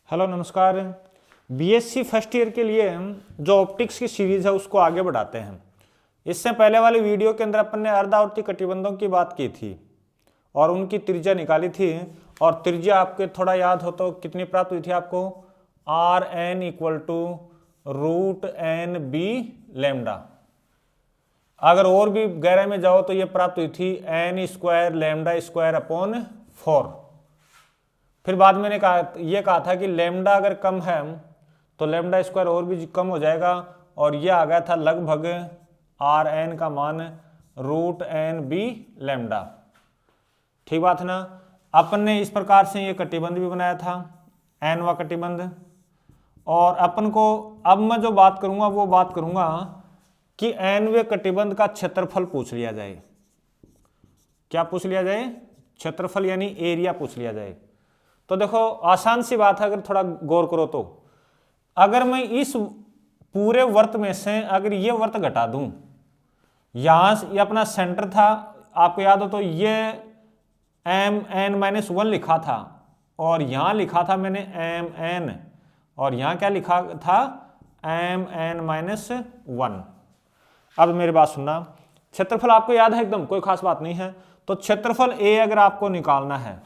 Hello नमस्कार। BSc first year के लिए जो ऑप्टिक्स की सीरीज है उसको आगे बढ़ाते हैं। इससे पहले वाली वीडियो के अंदर अपन ने अर्धावर्ती कटिबंधों की बात की थी और उनकी त्रिज्या निकाली थी। और त्रिज्या आपके थोड़ा याद हो तो कितनी प्राप्त हुई थी आपको, R N equal to root N B lambda. अगर और भी गहराई में जाओ तो ये प्राप्त हुई थी N square lambda square upon 4। फिर बाद में ये कहा था कि लेमडा अगर कम है तो लेमडा स्क्वायर और भी कम हो जाएगा, और ये आ गया था लगभग आर एन का मान रूट एन बी लेमडा। ठीक बात है ना। अपन ने इस प्रकार से ये कटिबंध भी बनाया था, एनवा कटिबंध। और अपन को अब मैं जो बात करूंगा वो बात करूंगा कि एनवे कटिबंध का क्षेत्रफल पूछ लिया जाए। क्या पूछ लिया जाए? क्षेत्रफल यानी एरिया पूछ लिया जाए। तो देखो आसान सी बात है, अगर थोड़ा गौर करो तो अगर मैं इस पूरे वर्त में से अगर ये वर्त घटा दूं, यहां से ये अपना सेंटर था, आपको याद हो तो ये एम एन माइनस 1 लिखा था, और यहां लिखा था मैंने एम एन, और यहां क्या लिखा था एम एन माइनस 1। अब मेरी बात सुनना, क्षेत्रफल आपको याद है एकदम, कोई खास बात नहीं है। तो क्षेत्रफल ए अगर आपको निकालना है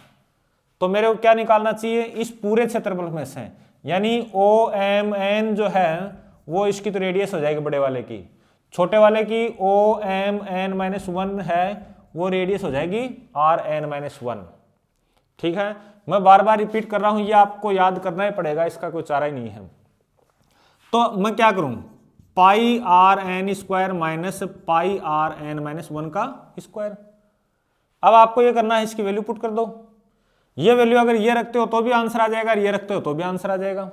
तो मेरे को क्या निकालना चाहिए, इस पूरे क्षेत्रफल में से, यानी ओ एम एन जो है वो इसकी तो रेडियस हो जाएगी बड़े वाले की, छोटे वाले की ओ एम एन माइनस 1 है वो रेडियस हो जाएगी आर एन माइनस 1। ठीक है, मैं बार बार रिपीट कर रहा हूं, ये आपको याद करना ही पड़ेगा, इसका कोई चारा ही नहीं है। तो मैं क्या करूं, pi r n square minus pi r n minus 1 का स्क्वायर। अब आपको ये करना है, इसकी वैल्यू पुट कर दो। ये वैल्यू अगर ये रखते हो तो भी आंसर आ जाएगा, और ये रखते हो तो भी आंसर आ जाएगा।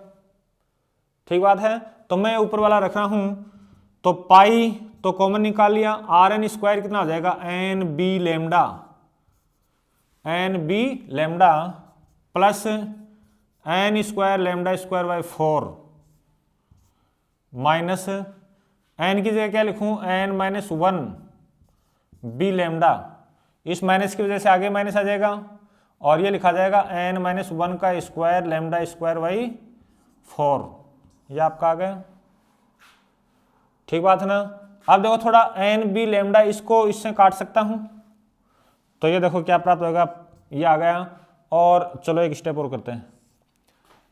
ठीक बात है। तो मैं ऊपर वाला रख रहा हूं, तो पाई तो कॉमन निकाल लिया, आर एन स्क्वायर कितना हो जाएगा N B lambda, N B lambda plus N square lambda square by 4 minus N की जगह क्या लिखूं एन माइनस 1 बी लेमडा, इस माइनस की वजह से आगे माइनस आ जाएगा, और ये लिखा जाएगा एन माइनस 1 का स्क्वायर लेमडा स्क्वायर बाई 4। ये आपका आ गया। ठीक बात है ना। अब देखो थोड़ा एन बी लेमडा इसको इससे काट सकता हूं, तो ये देखो क्या प्राप्त होगा, ये आ गया। और चलो एक स्टेप और करते हैं,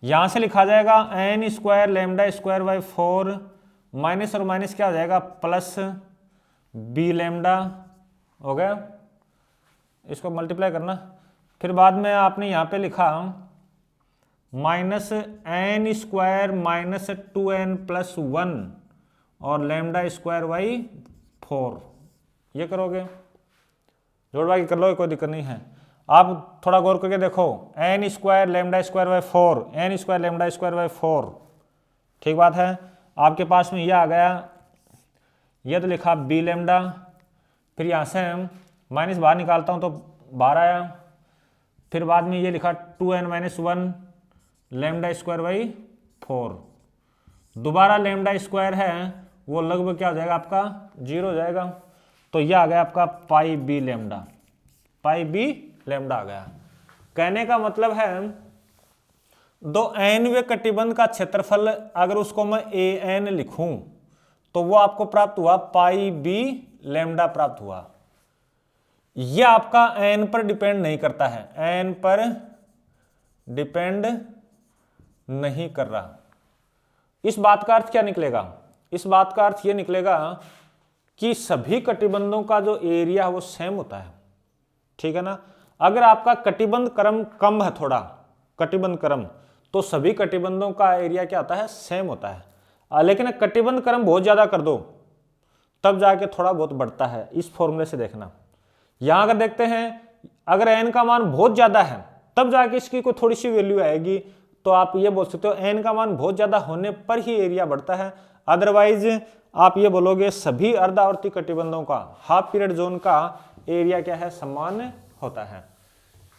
यहां से लिखा जाएगा n square lambda square by 4 minus और माइनस क्या हो जाएगा प्लस बी लेमडा हो गया। इसको मल्टीप्लाई करना, फिर बाद में आपने यहां पे लिखा minus n square minus 2n plus 1 और लेमडा स्क्वायर बाई 4। ये करोगे, जोड़ बाकी कर लो, कोई दिक्कत नहीं है। आप थोड़ा गौर करके देखो, n square lambda square by 4, n square lambda square by 4। ठीक बात है। आपके पास में यह आ गया, यह तो लिखा बी लेमडा, फिर यहाँ से माइनस बाहर निकालता हूँ तो बाहर आया, फिर बाद में ये लिखा 2n minus 1 lambda square by 4। दोबारा लेमडा स्क्वायर है वो लगभग क्या हो जाएगा आपका 0 हो जाएगा। तो यह आ गया आपका पाई बी लेमडा, पाई बी लेमडा आ गया। कहने का मतलब है दो एनवे कटिबंध का क्षेत्रफल अगर उसको मैं ए एन लिखूं तो वो आपको प्राप्त हुआ पाई बी लेमडा प्राप्त हुआ। यह आपका एन पर डिपेंड नहीं करता है, एन पर डिपेंड नहीं कर रहा। इस बात का अर्थ क्या निकलेगा, इस बात का अर्थ यह निकलेगा कि सभी कटिबंधों का जो एरिया है वो सेम होता है। ठीक है ना। अगर आपका कटिबंध क्रम कम है थोड़ा, कटिबंध क्रम, तो सभी कटिबंधों का एरिया क्या होता है सेम होता है। लेकिन कटिबंध क्रम बहुत ज्यादा कर दो तब जाके थोड़ा बहुत बढ़ता है। इस फॉर्मूले से देखना, यहां अगर देखते हैं अगर एन का मान बहुत ज्यादा है तब जाके इसकी कोई थोड़ी सी वैल्यू आएगी, तो आप ये बोल सकते हो एन का मान बहुत ज्यादा होने पर ही एरिया बढ़ता है। अदरवाइज आप ये बोलोगे सभी अर्धावर्ती कटिबंधों का हाफ पीरियड जोन का एरिया क्या है समान होता है।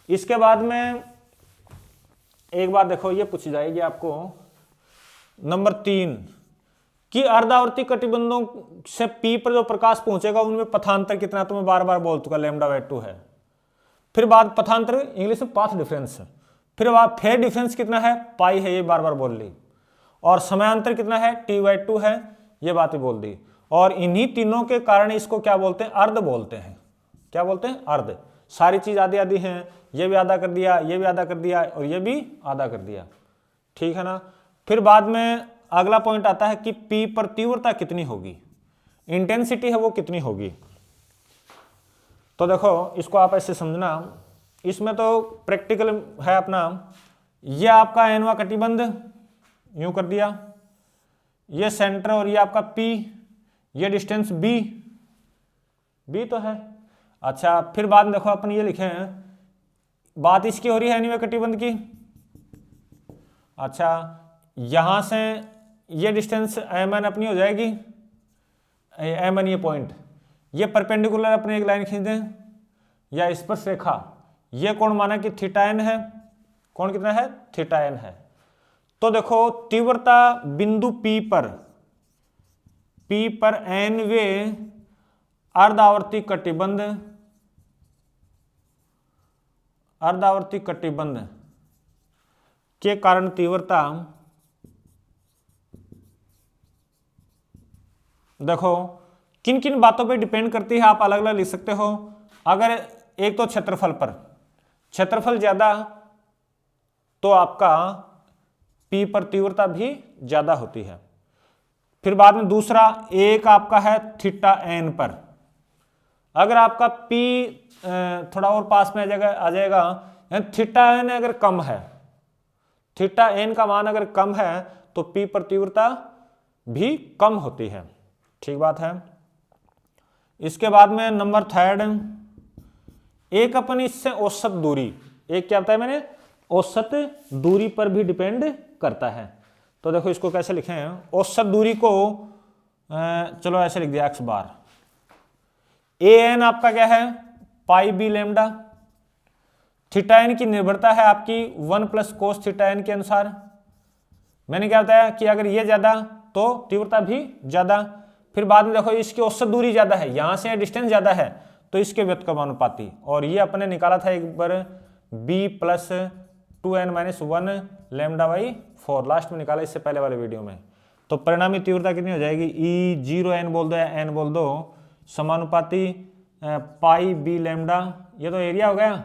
इसके बाद में एक बात देखो, ये पूछी जाएगी आपको नंबर 3 कि अर्धावर्ती कटिबंधों से पी पर जो प्रकाश पहुंचेगा उनमें पथांतर कितना, तो मैं बार बार बोल चुका लेमडा बाय 2 है। फिर बाद पथांतर इंग्लिश में पाथ डिफरेंस, फेज डिफरेंस कितना है, पाई है, ये बार बार बोल ली। और समांतर कितना है, t/2 है, ये बात भी बोल दी। और इन्हीं तीनों के कारण इसको क्या बोलते हैं, अर्ध बोलते हैं। क्या बोलते हैं, अर्ध। सारी चीज आधी आधी हैं, ये भी आधा कर दिया, ये भी आधा कर दिया, और ये भी आधा कर दिया, ठीक है ना। फिर बाद में अगला पॉइंट आता है कि P पर तीव्रता कितनी होगी, इंटेंसिटी है वो कितनी होगी। तो देखो इसको आप ऐसे समझना, इसमें तो प्रैक्टिकल है अपना। ये आपका एनवा कटिबंध यूं कर दिया, ये सेंटर और ये आपका P, ये डिस्टेंस B तो है। अच्छा, फिर बाद में देखो अपन ये लिखे हैं, बात इसकी हो रही है एनवा कटिबंध की। अच्छा, यहां से ये डिस्टेंस M1 अपनी हो जाएगी, M1 ये पॉइंट, ये परपेंडिकुलर अपने एक लाइन खींच दें, या स्पर्श रेखा, ये कोण माना कि θn है, कोण कितना है, θn है। तो देखो तीव्रता बिंदु P पर nवे अर्धावर्ती कटिबंध के कारण तीव्रता, देखो किन किन बातों पे डिपेंड करती है, आप अलग अलग लिख सकते हो। अगर एक तो क्षेत्रफल पर, क्षेत्रफल ज्यादा तो आपका P पर तीव्रता भी ज्यादा होती है। फिर बाद में दूसरा एक आपका है θn पर, अगर आपका P थोड़ा और पास में आ जाएगा, θn अगर कम है, θn का मान अगर कम है तो P पर तीव्रता भी कम होती है, ठीक बात है। इसके बाद में नंबर थर्ड, एक अपन इससे औसत दूरी, एक क्या बताया मैंने, औसत दूरी पर भी डिपेंड करता है। तो देखो इसको कैसे लिखें, औसत दूरी को चलो ऐसे लिख दिया x बार, an आपका क्या है, पाई बी लैम्डा, θn की निर्भरता है आपकी 1 + cos θn के अनुसार। मैंने क्या बताया कि अगर ये ज्यादा तो तीव्रता भी ज्यादा। फिर बाद में देखो इसकी औसत दूरी ज्यादा है, यहां से डिस्टेंस ज्यादा है तो इसके व्युत्क्रमानुपाती, और ये अपने निकाला था एक बार b + 2n-1 λ/4, लास्ट में निकाला इससे पहले वाले वीडियो में। तो परिणामी तीव्रता कितनी हो जाएगी, E0n बोल दो या n बोल दो, समानुपाती पाई बी लैम्डा, ये तो एरिया हो गया,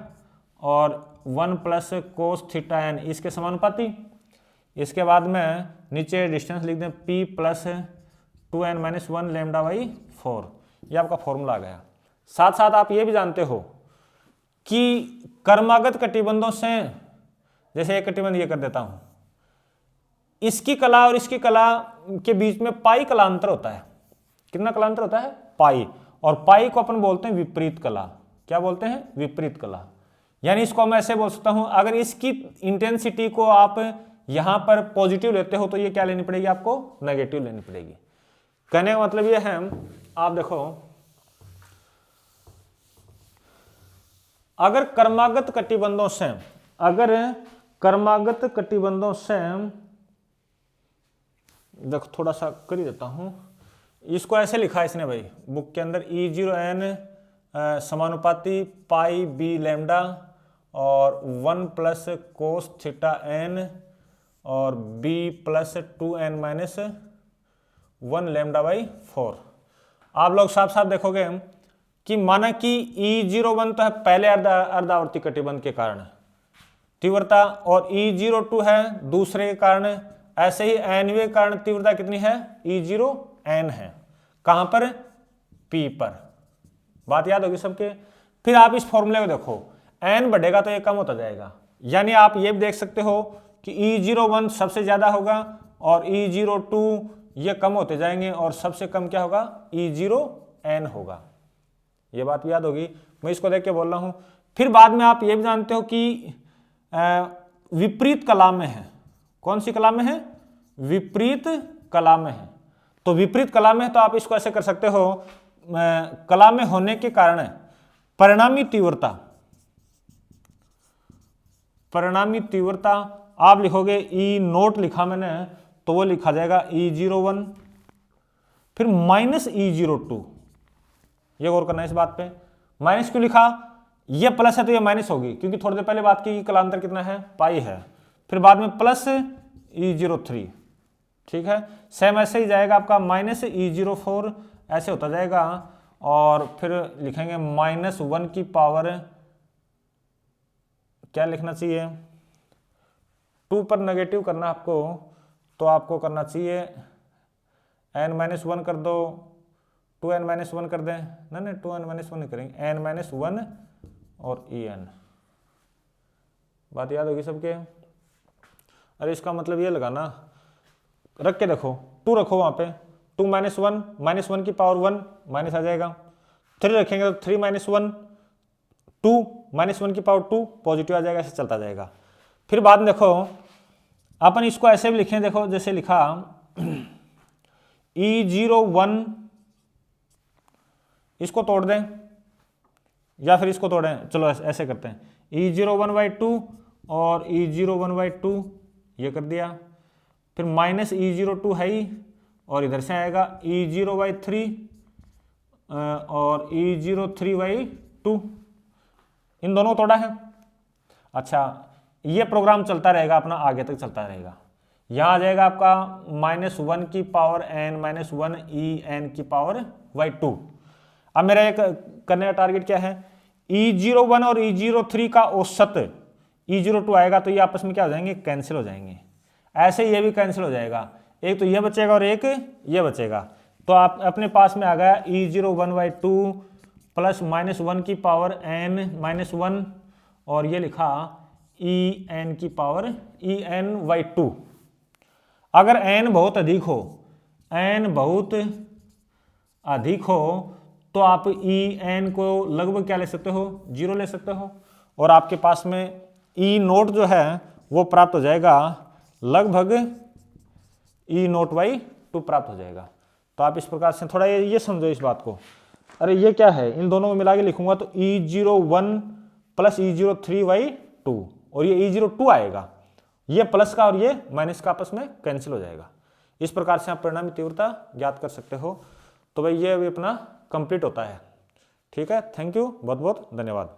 और 1 + cos θn इसके समानुपाती। इसके बाद में नीचे डिस्टेंस लिख दें P + 2n-1 λ/4, ये आपका फॉर्मूला आ गया। साथ साथ आप ये भी जानते हो कि कर्मागत कटिबंधों से, जैसे एक कटिबंध ये कर देता हूं, इसकी कला और इसकी कला के बीच में पाई कलांतर होता है। कितना कलांतर होता है, पाई। और पाई को अपन बोलते हैं विपरीत कला। क्या बोलते हैं, विपरीत कला। यानी इसको मैं ऐसे बोल सकता हूं, अगर इसकी इंटेंसिटी को आप यहां पर पॉजिटिव लेते हो तो ये क्या लेनी पड़ेगी आपको, नेगेटिव लेनी पड़ेगी। कहने का मतलब ये है, आप देखो अगर कर्मागत कटिबंधों से देखो थोड़ा सा कर ही देता हूं, इसको ऐसे लिखा है इसने भाई बुक के अंदर, E0n समानुपाती पाई बी लैम्डा और 1 + cos θn और b + 2n-1 λ/4। आप लोग साफ साफ देखोगे कि माना कि E01 तो है पहले अर्धावर्ती कटिबंध के कारण तीव्रता, और E02 है दूसरे के कारण। ऐसे ही nवे कारण तीव्रता कितनी है, E0n है, कहां पर, P पर। बात याद होगी सबके। फिर आप इस फॉर्मूले को देखो, n बढ़ेगा तो ये कम होता जाएगा, यानी आप ये भी देख सकते हो कि E01 सबसे ज्यादा होगा और E02 ये कम होते जाएंगे, और सबसे कम क्या होगा, E0n होगा। ये बात भी याद होगी, मैं इसको देख के बोल रहा हूं। फिर बाद में आप ये भी जानते हो कि विपरीत कला में है। कौन सी कला में है, विपरीत कला में है। तो विपरीत कला में है तो आप इसको ऐसे कर सकते हो, कला में होने के कारण परिणामी तीव्रता आप लिखोगे E0 लिखा मैंने तो वो लिखा जाएगा E01, फिर -E02। ये गौर करना है इस बात पे, माइनस क्यों लिखा, ये प्लस है तो ये माइनस होगी, क्योंकि थोड़ी देर पहले बात की कि कलांतर कितना है, पाई है। फिर बाद में प्लस E03, ठीक है। सेम ऐसे ही जाएगा आपका माइनस E04, ऐसे होता जाएगा। और फिर लिखेंगे -1 की पावर, क्या लिखना चाहिए, 2 पर नेगेटिव करना आपको, तो आपको करना चाहिए n-1 कर दो, 2n-1 कर दें, नहीं 2n-1 नहीं करेंगे, n-1 और en। बात याद होगी सबके। अरे इसका मतलब ये लगाना, रख के देखो, 2 रखो वहाँ पे, 2 -1, -1 की पावर 1 माइनस आ जाएगा। 3 रखेंगे तो 3 -1, 2 -1 की पावर 2 पॉजिटिव आ जाएगा, ऐसे चलता जाएगा। फिर बाद में देखो अपन इसको ऐसे भी लिखें, देखो जैसे लिखा E01, इसको तोड़ दें या फिर इसको तोड़ें, चलो ऐसे करते हैं, E01/2 और E01/2 ये कर दिया। फिर माइनस E02 है ही, और इधर से आएगा E0/3 और E03/2, इन दोनों को तोड़ा है। अच्छा, ये प्रोग्राम चलता रहेगा अपना, आगे तक चलता रहेगा। यहाँ आ जाएगा आपका -1 की पावर n-1 En की पावर /2। अब मेरा एक करने का टारगेट क्या है, E01 और E03 का औसत E02 आएगा, तो ये आपस में क्या हो जाएंगे, कैंसिल हो जाएंगे। ऐसे ये भी कैंसिल हो जाएगा, एक तो ये बचेगा और एक ये बचेगा। तो आप अपने पास में आ गया E01/2 प्लस -1 की पावर n-1, और ये लिखा En की पावर En/2। अगर n बहुत अधिक हो, n बहुत अधिक हो, तो आप En को लगभग क्या ले सकते हो, 0 ले सकते हो, और आपके पास में E0 जो है वो प्राप्त हो जाएगा, लगभग E0/2 प्राप्त हो जाएगा। तो आप इस प्रकार से थोड़ा ये समझो इस बात को। अरे ये क्या है, इन दोनों को मिला के लिखूंगा तो E01 प्लस E03/2, और ये E02 आएगा, ये प्लस का और ये माइनस का आपस में कैंसिल हो जाएगा। इस प्रकार से आप परिणामी तीव्रता ज्ञात कर सकते हो। तो भाई ये अभी अपना कंप्लीट होता है, ठीक है। थैंक यू, बहुत बहुत धन्यवाद।